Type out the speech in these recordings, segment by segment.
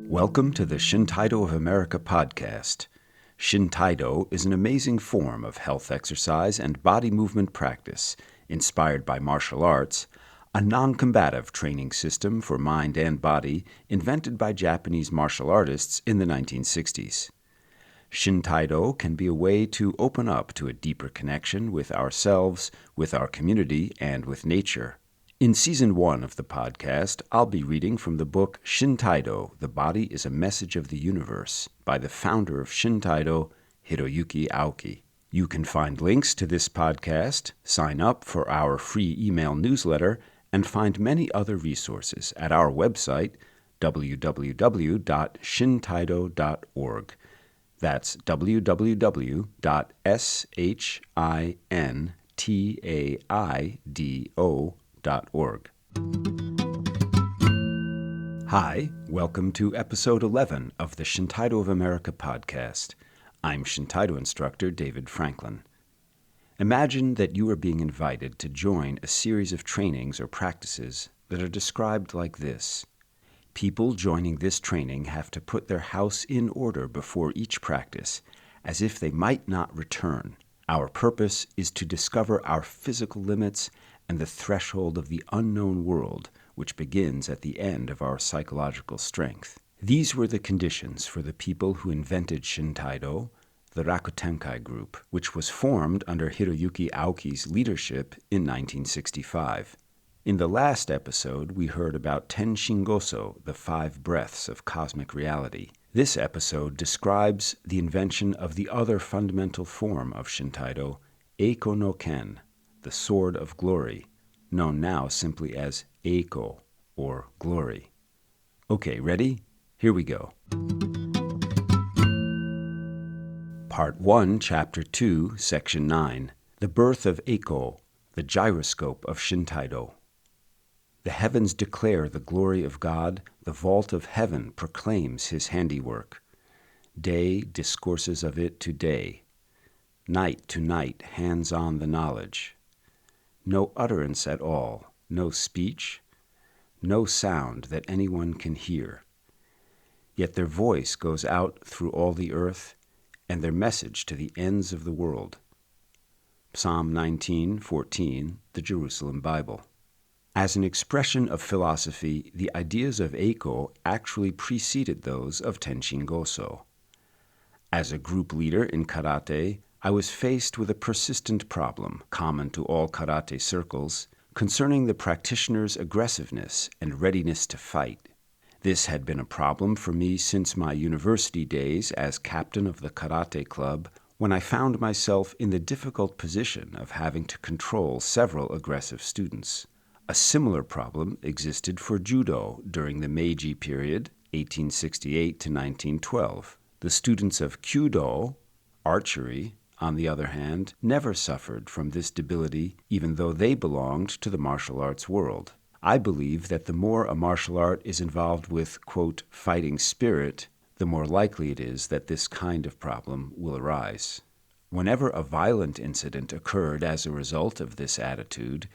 Welcome to the Shintaido of America podcast. Shintaido is an amazing form of health exercise and body movement practice inspired by martial arts, a non-combative training system for mind and body invented by Japanese martial artists in the 1960s. Shintaido can be a way to open up to a deeper connection with ourselves, with our community, and with nature. In Season 1 of the podcast, I'll be reading from the book Shintaido, The Body is a Message of the Universe, by the founder of Shintaido, Hiroyuki Aoki. You can find links to this podcast, sign up for our free email newsletter, and find many other resources at our website, www.shintaido.org. That's www.shintaido.org. Hi, welcome to Episode 11 of the Shintaido of America podcast. I'm Shintaido instructor David Franklin. Imagine that you are being invited to join a series of trainings or practices that are described like this. People joining this training have to put their house in order before each practice, as if they might not return. Our purpose is to discover our physical limits and the threshold of the unknown world, which begins at the end of our psychological strength. These were the conditions for the people who invented Shintaido, the Rakutenkai group, which was formed under Hiroyuki Aoki's leadership in 1965. In the last episode, we heard about Tenshingoso, the 5 breaths of cosmic reality. This episode describes the invention of the other fundamental form of Shintaido, Eiko no Ken, the Sword of Glory, known now simply as Eiko, or Glory. Okay, ready? Here we go. Part 1, Chapter 2, Section 9, The Birth of Eiko, the Gyroscope of Shintaido. The heavens declare the glory of God, the vault of heaven proclaims his handiwork. Day discourses of it to day. Night to night hands on the knowledge. No utterance at all, no speech, no sound that anyone can hear. Yet their voice goes out through all the earth, and their message to the ends of the world. Psalm 19:14, the Jerusalem Bible. As an expression of philosophy, the ideas of Eiko actually preceded those of Tenshingoso. As a group leader in karate, I was faced with a persistent problem, common to all karate circles, concerning the practitioner's aggressiveness and readiness to fight. This had been a problem for me since my university days as captain of the karate club, when I found myself in the difficult position of having to control several aggressive students. A similar problem existed for judo during the Meiji period, 1868 to 1912. The students of kyudo, archery, on the other hand, never suffered from this debility, even though they belonged to the martial arts world. I believe that the more a martial art is involved with, quote, fighting spirit, the more likely it is that this kind of problem will arise. Whenever a violent incident occurred as a result of this attitude,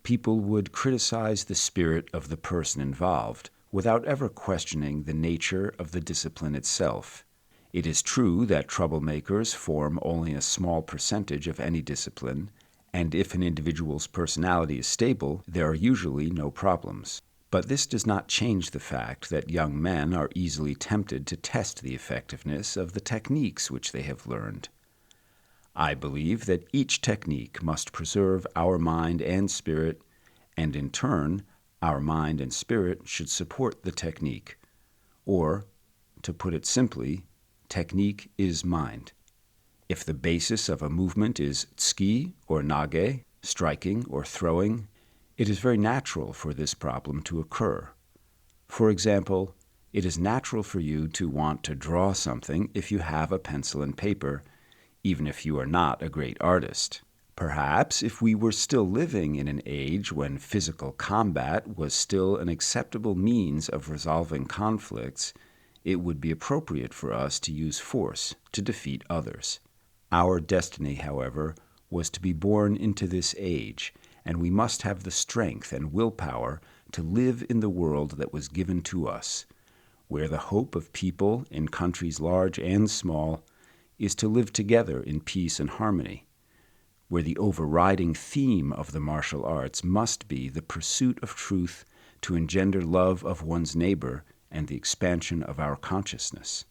people would criticize the spirit of the person involved without ever questioning the nature of the discipline itself. It is true that troublemakers form only a small percentage of any discipline, and if an individual's personality is stable, there are usually no problems. But this does not change the fact that young men are easily tempted to test the effectiveness of the techniques which they have learned. I believe that each technique must preserve our mind and spirit, and in turn, our mind and spirit should support the technique. Or, to put it simply, technique is mind. If the basis of a movement is tsuki or nage, striking or throwing, it is very natural for this problem to occur. For example, it is natural for you to want to draw something if you have a pencil and paper, even if you are not a great artist. Perhaps if we were still living in an age when physical combat was still an acceptable means of resolving conflicts, it would be appropriate for us to use force to defeat others. Our destiny, however, was to be born into this age, and we must have the strength and willpower to live in the world that was given to us, where the hope of people in countries large and small is to live together in peace and harmony, where the overriding theme of the martial arts must be the pursuit of truth to engender love of one's neighbor and the expansion of our consciousness.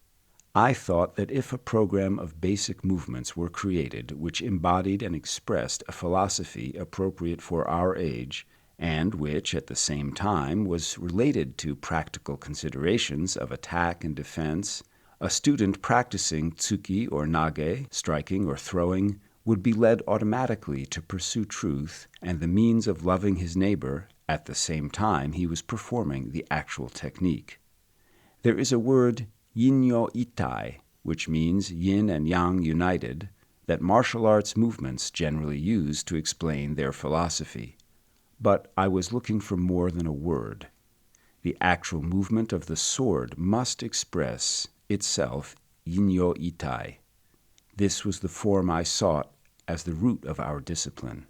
I thought that if a program of basic movements were created which embodied and expressed a philosophy appropriate for our age, and which, at the same time, was related to practical considerations of attack and defense, a student practicing tsuki or nage, striking or throwing, would be led automatically to pursue truth and the means of loving his neighbor at the same time he was performing the actual technique. There is a word, yin-yo itai, which means yin and yang united, that martial arts movements generally use to explain their philosophy. But I was looking for more than a word. The actual movement of the sword must express itself yin-yo itai. This was the form I sought as the root of our discipline.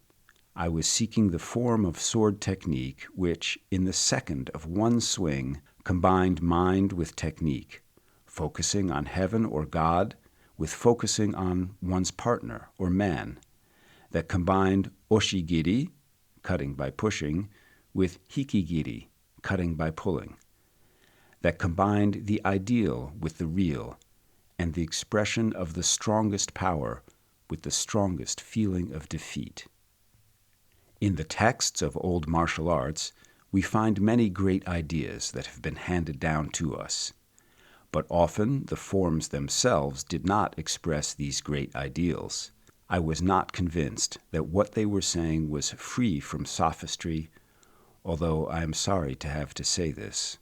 I was seeking the form of sword technique which, in the second of one swing, combined mind with technique, focusing on heaven or God with focusing on one's partner or man, that combined oshigiri, cutting by pushing, with hikigiri, cutting by pulling, that combined the ideal with the real, and the expression of the strongest power with the strongest feeling of defeat. In the texts of old martial arts, we find many great ideas that have been handed down to us, but often the forms themselves did not express these great ideals. I was not convinced that what they were saying was free from sophistry, although I am sorry to have to say this.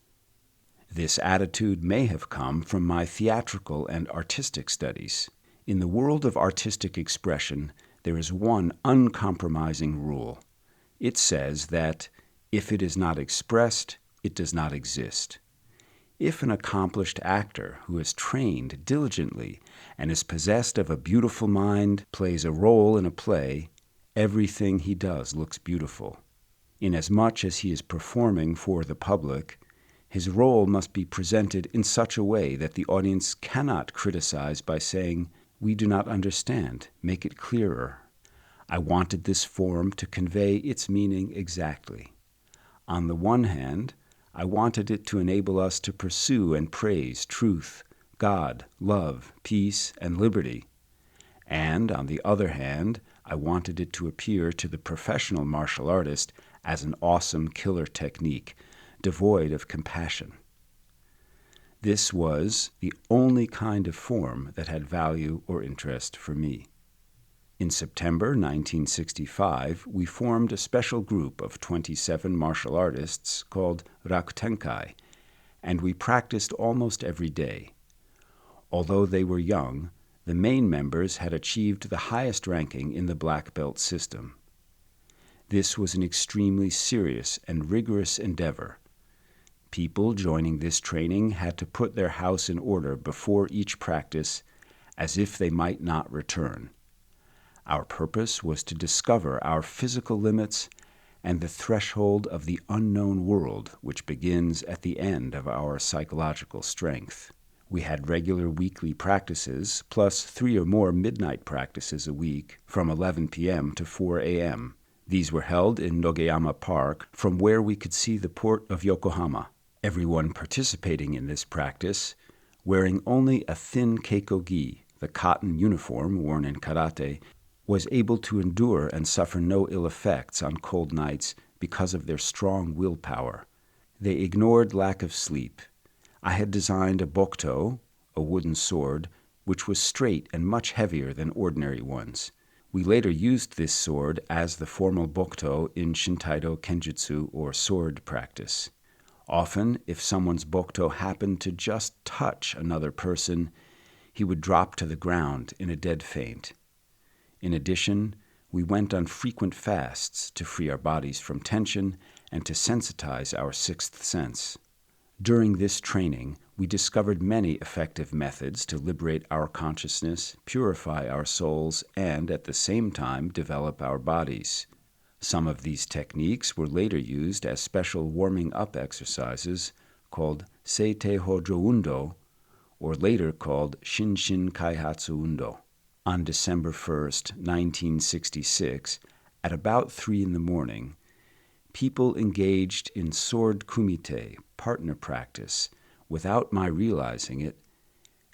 This attitude may have come from my theatrical and artistic studies. In the world of artistic expression, there is one uncompromising rule. It says that if it is not expressed, it does not exist. If an accomplished actor who is trained diligently and is possessed of a beautiful mind plays a role in a play, everything he does looks beautiful. Inasmuch as he is performing for the public, his role must be presented in such a way that the audience cannot criticize by saying, "We do not understand, make it clearer." I wanted this form to convey its meaning exactly. On the one hand, I wanted it to enable us to pursue and praise truth, God, love, peace, and liberty. And on the other hand, I wanted it to appear to the professional martial artist as an awesome killer technique, devoid of compassion. This was the only kind of form that had value or interest for me. In September 1965, we formed a special group of 27 martial artists called Rakutenkai, and we practiced almost every day. Although they were young, the main members had achieved the highest ranking in the black belt system. This was an extremely serious and rigorous endeavor. People joining this training had to put their house in order before each practice, as if they might not return. Our purpose was to discover our physical limits and the threshold of the unknown world, which begins at the end of our psychological strength. We had regular weekly practices, plus 3 or more midnight practices a week from 11 p.m. to 4 a.m. These were held in Nogeyama Park, from where we could see the port of Yokohama. Everyone participating in this practice, wearing only a thin keiko-gi, the cotton uniform worn in karate, was able to endure and suffer no ill effects on cold nights because of their strong willpower. They ignored lack of sleep. I had designed a bokuto, a wooden sword, which was straight and much heavier than ordinary ones. We later used this sword as the formal bokuto in Shintaido kenjutsu, or sword practice. Often, if someone's bokuto happened to just touch another person, he would drop to the ground in a dead faint. In addition, we went on frequent fasts to free our bodies from tension and to sensitize our sixth sense. During this training, we discovered many effective methods to liberate our consciousness, purify our souls, and at the same time develop our bodies. Some of these techniques were later used as special warming-up exercises called Seitei Hojo Undo, or later called Shinshin Kaihatsu Undo. On December 1st, 1966, at about 3 in the morning, people engaged in sword kumite, partner practice, without my realizing it,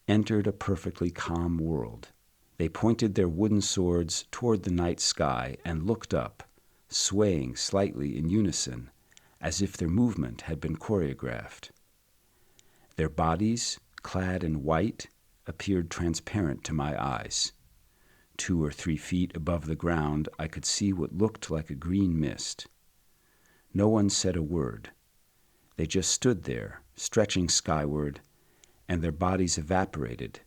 entered a perfectly calm world. They pointed their wooden swords toward the night sky and looked up, swaying slightly in unison, as if their movement had been choreographed. Their bodies, clad in white, appeared transparent to my eyes. 2 or 3 feet above the ground, I could see what looked like a green mist. No one said a word. They just stood there, stretching skyward, and their bodies evaporated,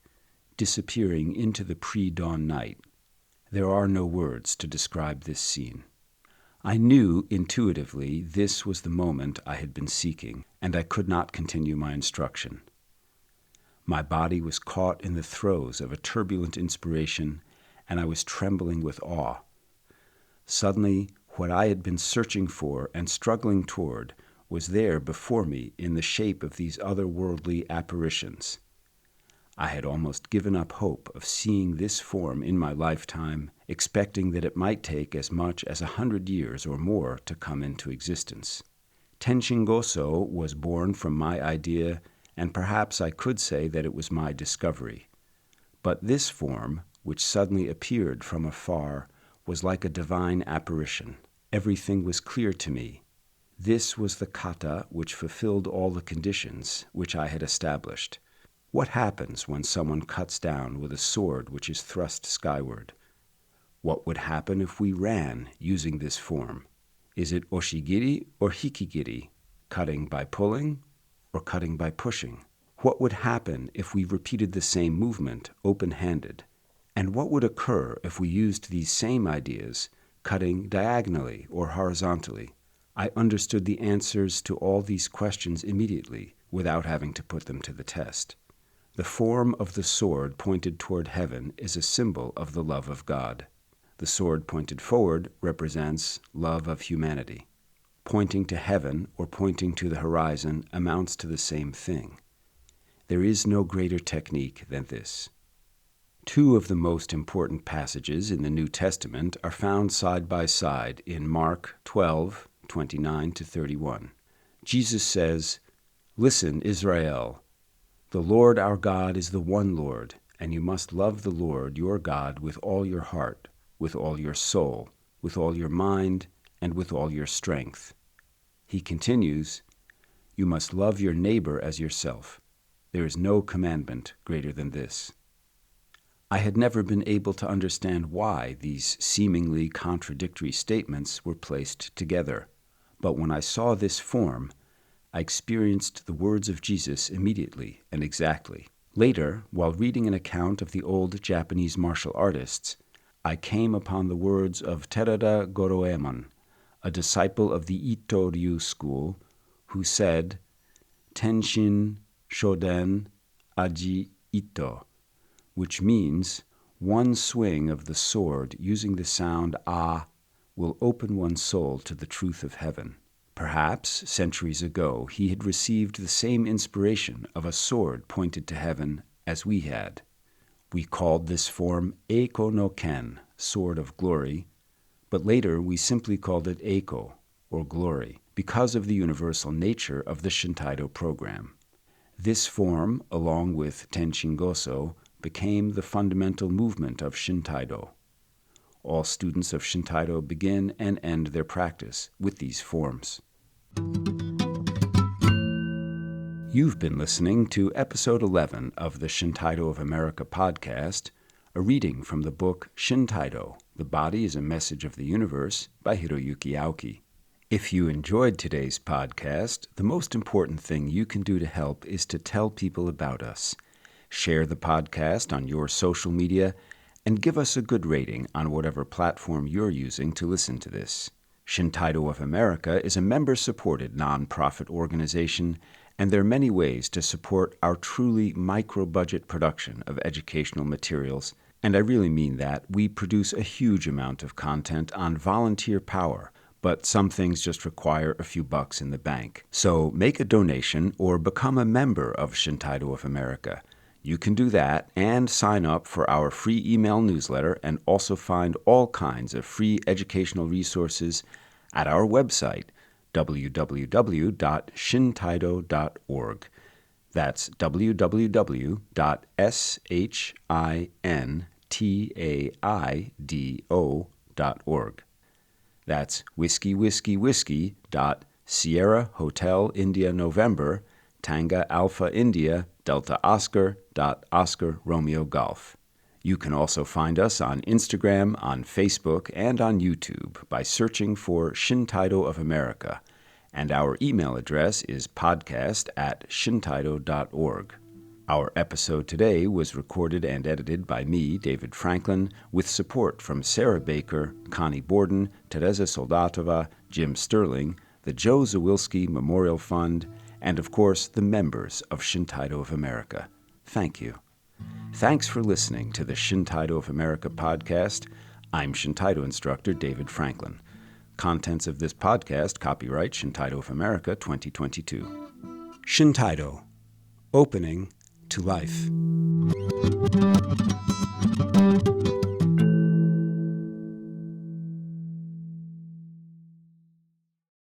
disappearing into the pre-dawn night. There are no words to describe this scene. I knew intuitively this was the moment I had been seeking, and I could not continue my instruction. My body was caught in the throes of a turbulent inspiration, and I was trembling with awe. Suddenly, what I had been searching for and struggling toward was there before me in the shape of these otherworldly apparitions. I had almost given up hope of seeing this form in my lifetime, expecting that it might take as much as 100 years or more to come into existence. Tenshingoso was born from my idea, and perhaps I could say that it was my discovery. But this form, which suddenly appeared from afar, was like a divine apparition. Everything was clear to me. This was the kata which fulfilled all the conditions which I had established. What happens when someone cuts down with a sword which is thrust skyward? What would happen if we ran using this form? Is it oshigiri or hikigiri, cutting by pulling or cutting by pushing? What would happen if we repeated the same movement open-handed? And what would occur if we used these same ideas, cutting diagonally or horizontally? I understood the answers to all these questions immediately, without having to put them to the test. The form of the sword pointed toward heaven is a symbol of the love of God. The sword pointed forward represents love of humanity. Pointing to heaven or pointing to the horizon amounts to the same thing. There is no greater technique than this. 2 of the most important passages in the New Testament are found side by side in Mark 12:29-31. Jesus says, "Listen, Israel, the Lord our God is the one Lord, and you must love the Lord your God with all your heart, with all your soul, with all your mind, and with all your strength." He continues, "You must love your neighbor as yourself. There is no commandment greater than this." I had never been able to understand why these seemingly contradictory statements were placed together, but when I saw this form, I experienced the words of Jesus immediately and exactly. Later, while reading an account of the old Japanese martial artists, I came upon the words of Terada Goroemon, a disciple of the Ito Ryu school, who said, "Tenshin Shoden Aji Ito," which means one swing of the sword using the sound "ah" will open one's soul to the truth of heaven. Perhaps, centuries ago, he had received the same inspiration of a sword pointed to heaven as we had. We called this form Eiko no Ken, sword of glory, but later we simply called it Eiko, or glory, because of the universal nature of the Shintaido program. This form, along with Tenshingoso, became the fundamental movement of Shintaido. All students of Shintaido begin and end their practice with these forms. You've been listening to Episode 11 of the Shintaido of America podcast, a reading from the book Shintaido, The Body is a Message of the Universe by Hiroyuki Aoki. If you enjoyed today's podcast, the most important thing you can do to help is to tell people about us. Share the podcast on your social media and give us a good rating on whatever platform you're using to listen to this. Shintaido of America is a member-supported nonprofit organization, and there are many ways to support our truly micro-budget production of educational materials And I really mean that. We produce a huge amount of content on volunteer power, but some things just require a few bucks in the bank. So make a donation or become a member of Shintaido of America. You can do that and sign up for our free email newsletter and also find all kinds of free educational resources at our website, www.shintaido.org. That's www.shintaido.org. That's whiskey.Sierra Hotel India November, Tanga Alpha India, Delta Oscar, Oscar Romeo Golf. You can also find us on Instagram, on Facebook, and on YouTube by searching for Shintaido of America, and our email address is podcast@shintaido.org. Our episode today was recorded and edited by me, David Franklin, with support from Sarah Baker, Connie Borden, Teresa Soldatova, Jim Sterling, the Joe Zawilski Memorial Fund, and of course the members of Shintaido of America. Thank you. Thanks for listening to the Shintaido of America podcast. I'm Shintaido instructor David Franklin. Contents of this podcast copyright Shintaido of America 2022. Shintaido, opening to life.